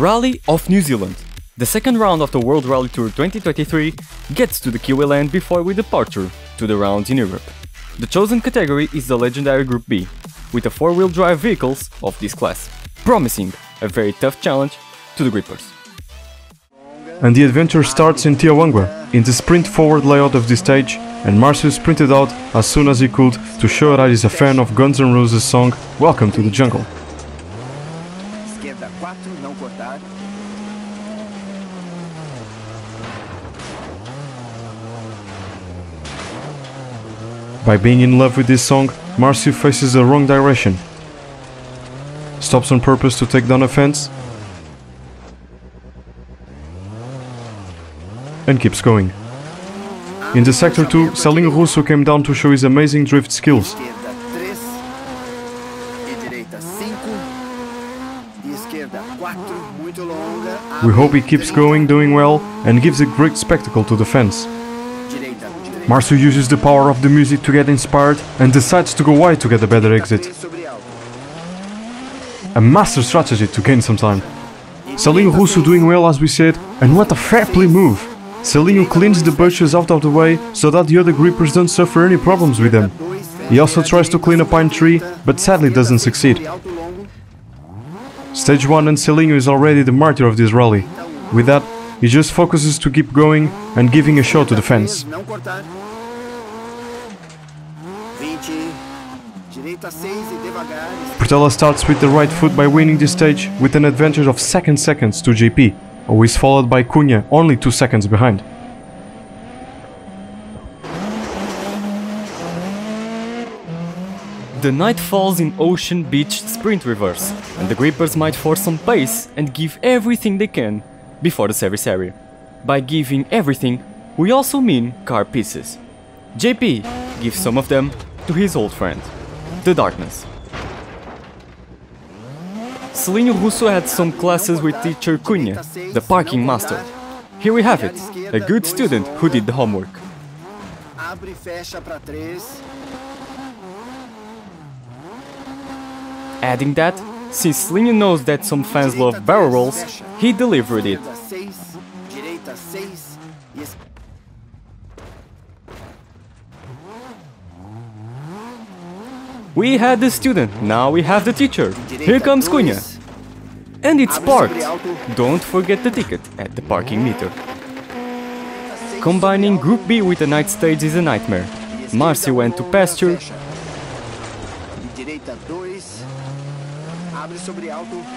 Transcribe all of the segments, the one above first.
Rally of New Zealand. The second round of the World Rally Tour 2023 gets to the Kiwi land before we departure to the rounds in Europe. The chosen category is the legendary Group B, with the four-wheel drive vehicles of this class, promising a very tough challenge to the grippers. And the adventure starts in Awanga, in the sprint forward layout of this stage, and Marcio sprinted out as soon as he could to show that he's a fan of Guns N' Roses' song Welcome to the Jungle. By being in love with this song, Marcio faces the wrong direction, stops on purpose to take down a fence, and keeps going. In the sector 2, Celinho Russo came down to show his amazing drift skills. We hope he keeps going, doing well, and gives a great spectacle to the fans. Marcio uses the power of the music to get inspired and decides to go wide to get a better exit. A master strategy to gain some time. Celinho Russo doing well as we said, and what a fair play move! Celinho cleans the bushes out of the way so that the other grippers don't suffer any problems with them. He also tries to clean a pine tree, but sadly doesn't succeed. Stage 1 and Celinho is already the martyr of this rally. With that, he just focuses to keep going and giving a show to the fans. Portela starts with the right foot by winning this stage with an advantage of 2 seconds to JP, who is followed by Cunha only 2 seconds behind. The night falls in Ocean Beach sprint reverse, and the grippers might force some pace and give everything they can before the service area. By giving everything, we also mean car pieces. JP gives some of them to his old friend, the Darkness. Celinho Russo had some classes with teacher Cunha, the parking master. Here we have it, a good student who did the homework. Adding that, since Celinho knows that some fans love barrel rolls, he delivered it. We had the student, now we have the teacher. Here comes Cunha. And it's parked. Don't forget the ticket at the parking meter. Combining Group B with a night stage is a nightmare. Marcio went to pasture.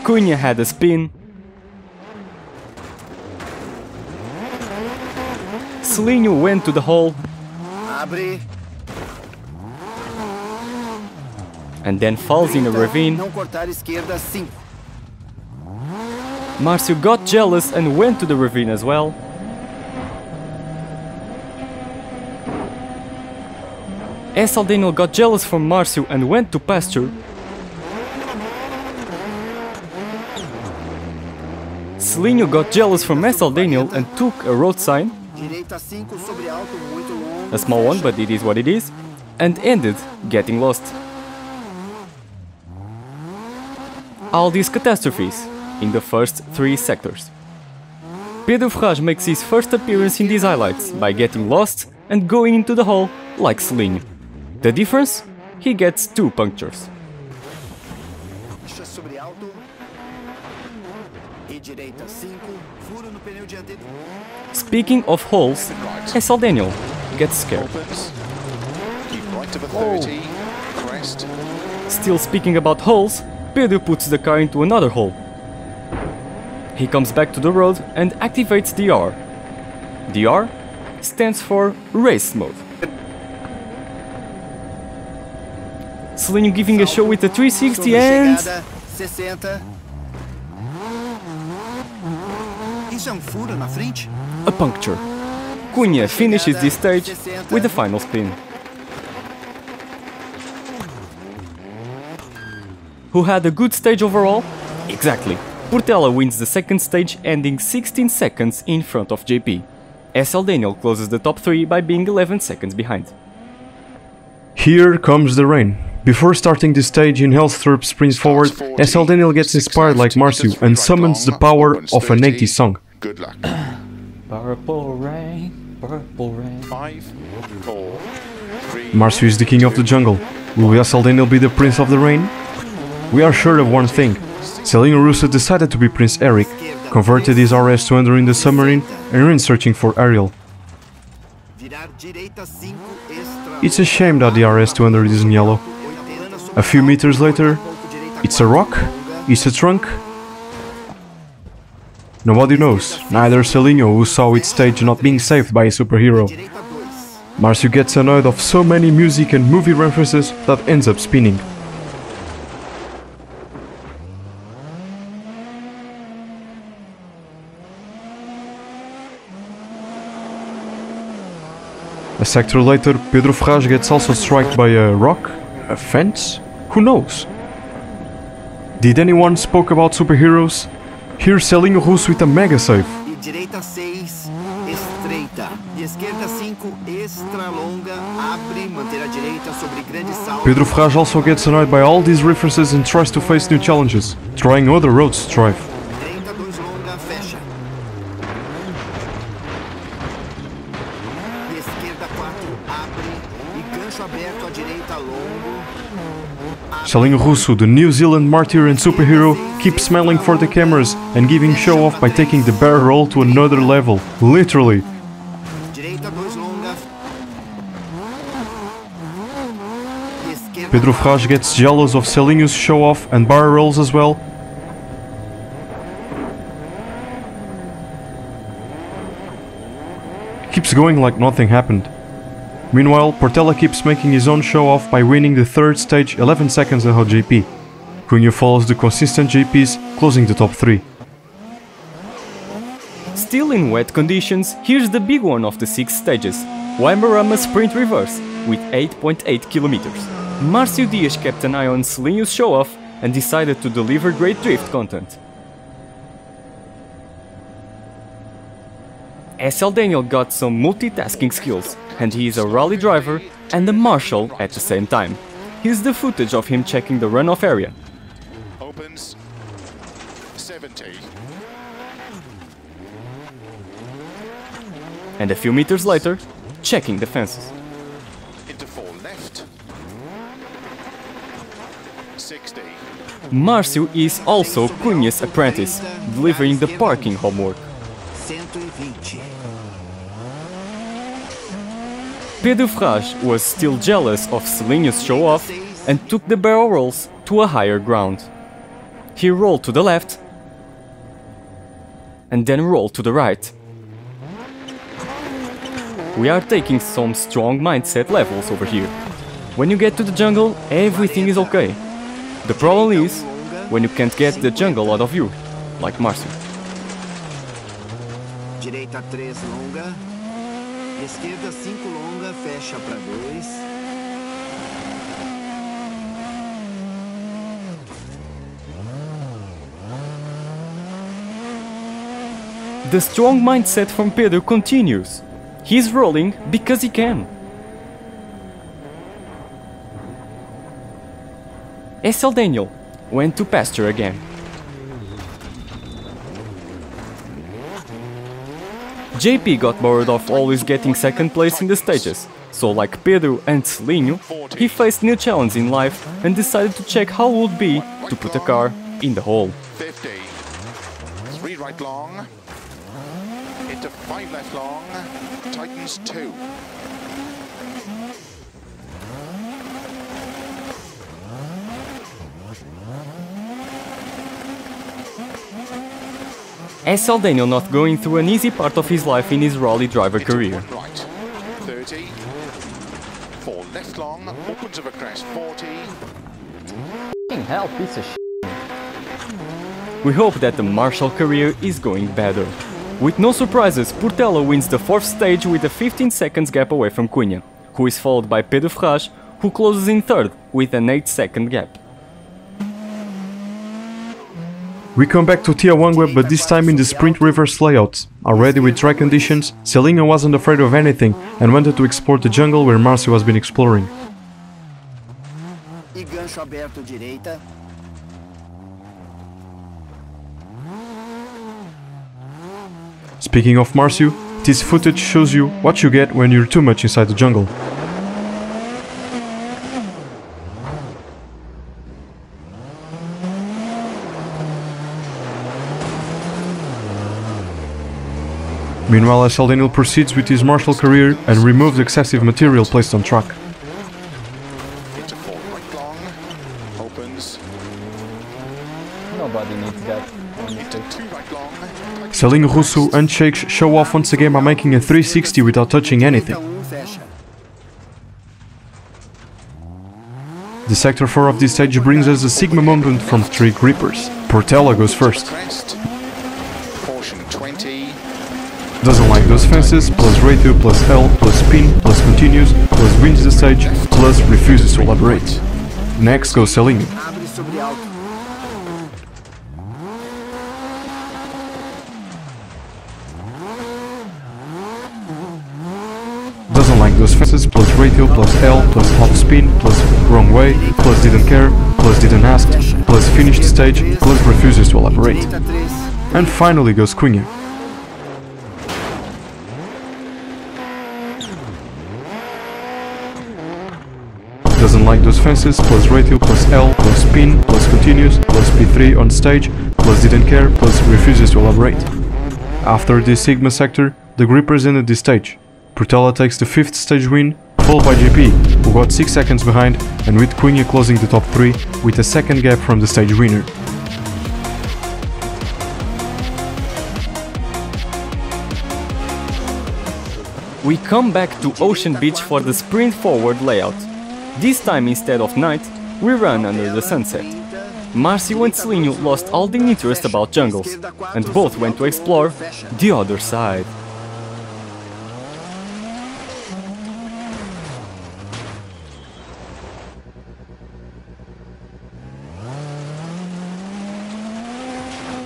Cunha had a spin. Celinho went to the hole. And then falls in a ravine. Marcio got jealous and went to the ravine as well. Daniel got jealous from Marcio and went to pasture. Celinho got jealous from Daniel and took a road sign. A small one, but it is what it is. And ended getting lost. All these catastrophes in the first 3 sectors. Pedro Ferraz makes his first appearance in these highlights by getting lost and going into the hole like Celinho. The difference? He gets 2 punctures. Speaking of holes, Daniel gets scared. Still speaking about holes, Pedro puts the car into another hole. He comes back to the road and activates the R. The R stands for race mode. Celinho giving a show with the 360 and... a puncture. Cunha finishes this stage with the final spin. Who had a good stage overall? Exactly. Portela wins the second stage, ending 16 seconds in front of JP. Daniel closes the top 3 by being 11 seconds behind. Here comes the rain. Before starting the stage, in Elsthorpe sprints forward, SL Daniel gets inspired like Marcio and summons the power of an 80s song. Good luck. Purple rain, purple rain. 5, 4, 3. Marcio is the king of the jungle. Will SL Daniel be the prince of the rain? We are sure of one thing. Celinho Russo decided to be Prince Eric, converted his RS-200 in the submarine and ran searching for Ariel. It's a shame that the RS-200 isn't yellow. A few meters later, it's a rock, it's a trunk. Nobody knows, neither Celinho, who saw its stage not being saved by a superhero. Marcio gets annoyed of so many music and movie references that ends up spinning. A sector later, Pedro Ferraz gets also struck by a rock? A fence? Who knows? Did anyone spoke about superheroes? Here's Celinho Russo with a mega save. Direita 6, estreita. E esquerda 5, extra longa. Abre, manter a direita sobre grande salto. Pedro Ferraz also gets annoyed by all these references and tries to face new challenges, trying other roads to drive. Direita 2 longa, fecha. E esquerda 4, abre. E gancho aberto à direita longo. Celinho Russo, the New Zealand martyr and superhero, keeps smiling for the cameras and giving show off by taking the barrel roll to another level, literally. Direita 2 longa. E esquerda Pedro Ferraz gets jealous of Celinho's show off and barrel rolls as well. Keeps going like nothing happened. Meanwhile, Portela keeps making his own show off by winning the third stage 11 seconds ahead of JP. Cunha follows the consistent JPs, closing the top 3. Still in wet conditions, here's the big one of the 6 stages, Waimarama sprint reverse, with 8.8 kilometers. Marcio Dias kept an eye on Celinho's show off and decided to deliver great drift content. SL Daniel got some multitasking skills, and he is a rally driver and a marshal at the same time. Here's the footage of him checking the runoff area. Opens 70. And a few meters later, checking the fences. Into 4 left. 60. Marcio is also Cunha's apprentice, delivering the parking homework. 120. Pedro Ferraz was still jealous of Celinho's show-off and took the barrel rolls to a higher ground. He rolled to the left and then rolled to the right. We are taking some strong mindset levels over here. When you get to the jungle, everything is okay. The problem is when you can't get the jungle out of you, like Marcio. Direita 3 longa. Esquerda 5 longa, fecha para 2. The strong mindset from Pedro continues. He's rolling because he can. SL Daniel went to pasture again. JP got bored of always getting second place in the stages, so like Pedro and Celinho, he faced new challenges in life and decided to check how it would be to put a car in the hole. 50. 3 right long. Into 5 left long. Tightens 2. SL Daniel not going through an easy part of his life in his rally driver career. Right. 30. 4 left long. Opens of a crest 40. Hell, piece of shit. We hope that the marshal career is going better. With no surprises, Portela wins the 4th stage with a 15 seconds gap away from Cunha, who is followed by Pedro Ferraz, who closes in 3rd with an 8-second gap. We come back to Awanga, but this time in the sprint reverse layout. Already with dry conditions, Celinho wasn't afraid of anything and wanted to explore the jungle where Marcio has been exploring. E gancho aberto direita. Speaking of Marcio, this footage shows you what you get when you're too much inside the jungle. Meanwhile, Elsthorpe proceeds with his martial career and removes excessive material placed on track. Into 4 right long, opens, Nobody needs that. into 2 right long, Celinho Russo and Shakes show off once again by making a 360 without touching anything. Fecha. The sector 4 of this stage brings us a Sigma moment from 3 grippers. Portela goes first. crest, caution 20, Doesn't like those fences, plus ratio, plus L, plus spin, plus continues, plus wins the stage, plus refuses to elaborate. Next goes Celinho. Abre sobre alto. Doesn't like those fences, plus ratio, plus L, plus half spin, plus wrong way, plus didn't care, plus didn't ask, plus finished stage, plus refuses to elaborate. Direita 3. And finally goes Cunha. Doesn't like those fences, plus ratio, plus L, plus spin, plus continues, plus P3 on stage, plus didn't care, plus refuses to elaborate. After this Sigma sector, the grippers ended this stage. Portela takes the 5th stage win, followed by JP, who got 6 seconds behind, and with Cunha closing the top 3 with a second gap from the stage winner. We come back to Ocean Beach for the sprint forward layout. This time, instead of night, we run under the sunset. Marcio and Celinho lost all the interest about jungles, and both went to explore the other side.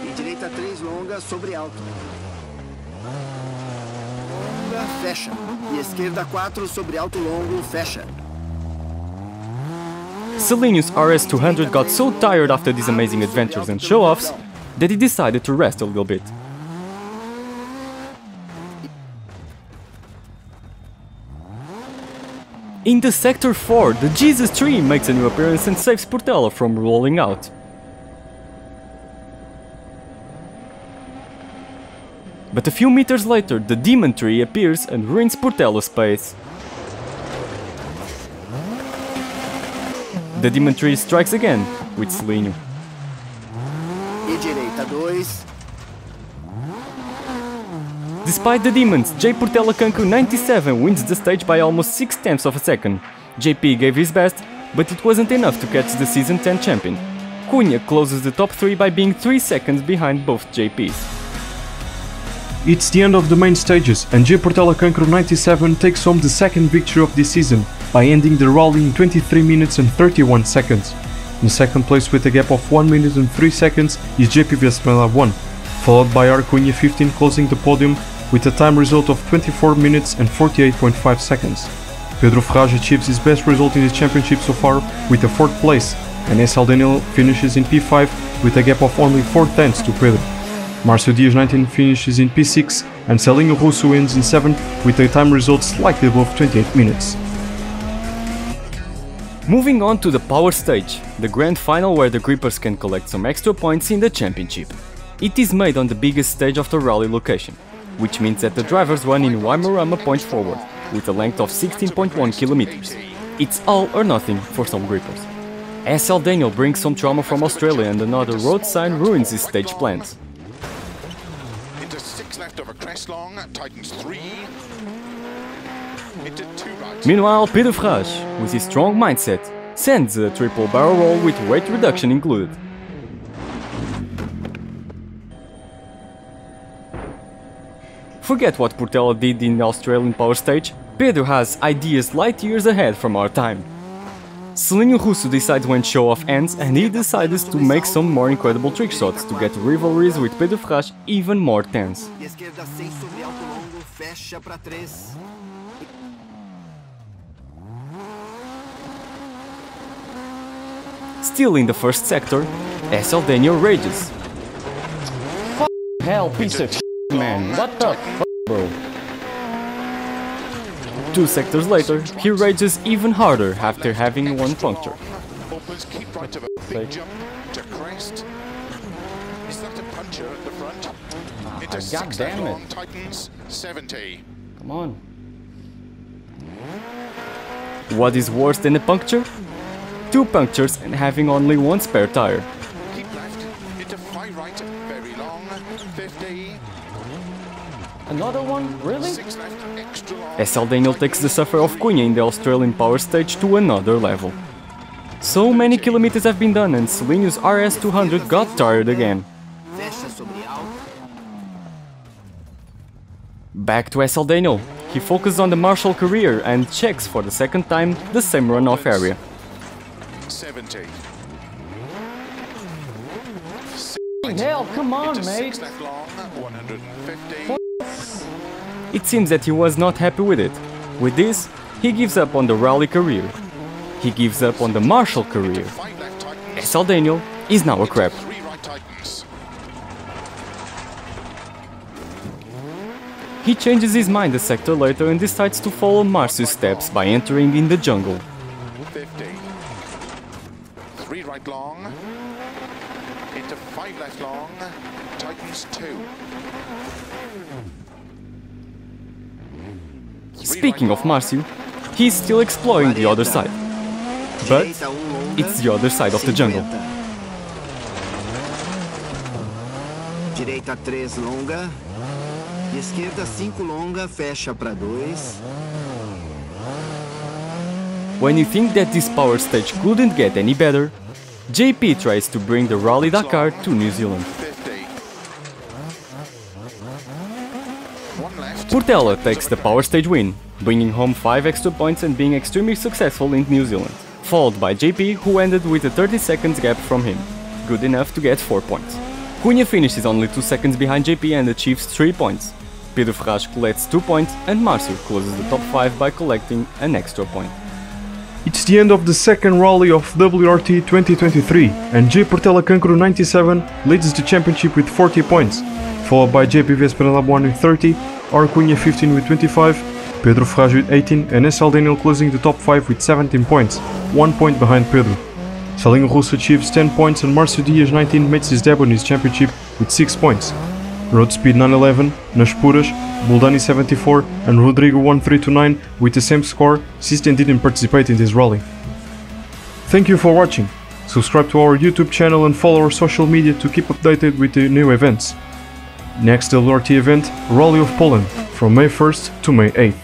E direita 3 longa sobre alto. Longa, fecha. E esquerda 4 sobre alto longo, fecha. Celinho's RS200 got so tired after these amazing adventures and show-offs that he decided to rest a little bit. In the Sector 4, the Jesus Tree makes a new appearance and saves Portela from rolling out. But a few meters later, the Demon Tree appears and ruins Portela's pace. The Demon Tree strikes again with Celinho. E direita 2. Despite the demons, J Portela Cancun 97 wins the stage by almost 6/10 of a second. JP gave his best, but it wasn't enough to catch the Season 10 champion. Cunha closes the top 3 by being 3 seconds behind both JPs. It's the end of the main stages, and J Portela Cancun 97 takes home the second victory of this season by ending the rally in 23 minutes and 31 seconds. In second place with a gap of 1 minute and 3 seconds is JP Vesmela 1, followed by R Cunha 15 closing the podium with a time result of 24 minutes and 48.5 seconds. Pedro Ferraz achieves his best result in the championship so far with a 4th place, and SL Daniel finishes in P5 with a gap of only 4/10 to Pedro. Marcio Dias 19 finishes in P6 and Celinho Russo ends in 7th with a time result slightly above 28 minutes. Moving on to the power stage, the grand final where the grippers can collect some extra points in the championship. It is made on the biggest stage of the rally location, which means that the drivers run in Waimarama point forward, with a length of 16.1 kilometers. It's all or nothing for some grippers. SL Daniel brings some trauma from Australia and another road sign ruins his stage plans. into 6 left over crest long, tightens 3, into 2 right. Meanwhile, Pedro Ferraz, with his strong mindset, sends a triple barrel roll with weight reduction included. Forget what Portela did in the Australian power stage, Pedro has ideas light years ahead from our time. Celinho Russo decides when show-off ends and he decides to make some more incredible trick shots to get rivalries with Pedro Ferraz even more tense. E esquerda 6 sobre alto longo, fecha para 3. Still in the first sector, SL Daniel rages. Hell, piece of shit, man. What the f***, bro? 2 sectors later, he rages even harder after having one puncture. Opens keep right of a big jump to crest. Is that a puncher at the front? Into God 6 damn it. long, tightens 70. Come on. What is worse than a puncture? 2 punctures and having only 1 spare tire. Keep left, into 5 right, very long, 50. Another one? Really? 6 left, extra long. SL Daniel takes the suffer of Cunha in the Australian power stage to another level. So many kilometers have been done and Celinho's RS200 got tired again. Fecha sobre alto. Back to SL Daniel. He focuses on the Marshall career and checks for the second time the same runoff area. 70. Hell, come on, Into mate! 6 left long, 150. It seems that he was not happy with it. With this, he gives up on the rally career. He gives up on the Marshall career. 5 left tightens. SL Daniel is now a crap. 3 right tightens. He changes his mind a sector later and decides to follow Marcio's steps by entering in the jungle. 50. 3 right long. Into 5 left long. Tightens 2. Speaking of Marcio, he's still exploring the other side. But Direita 1 longa. it's the other side of the jungle. 50. Direita 3 longa. E esquerda 5 longa, fecha para 2. When you think that this power stage couldn't get any better, JP tries to bring the Rally Dakar to New Zealand. 50. 1 left. Portela takes the power stage win, bringing home 5 extra points and being extremely successful in New Zealand, followed by JP, who ended with a 30 seconds gap from him, good enough to get 4 points. Cunha finishes only 2 seconds behind JP and achieves 3 points. Pedro Ferraz collects 2 points and Marcio closes the top 5 by collecting an extra point. It's the end of the second rally of WRT 2023, and J Portela Cancro 97 leads the championship with 40 points, followed by JP Vesperanlab 1 with 30, R Cunha 15 with 25, Pedro Ferraz with 18 and SL Daniel closing the top 5 with 17 points, 1 point behind Pedro. Celinho Russo achieves 10 points and Marcio Dias 19 makes his debut in his championship with 6 points. Road Speed 911, Nas Puras, Buldani 74 and Rodrigo 1329 with the same score since they didn't participate in this rally. Thank you for watching. Subscribe to our YouTube channel and follow our social media to keep updated with the new events. Next WRT event, Rally of Poland, from May 1st to May 8th.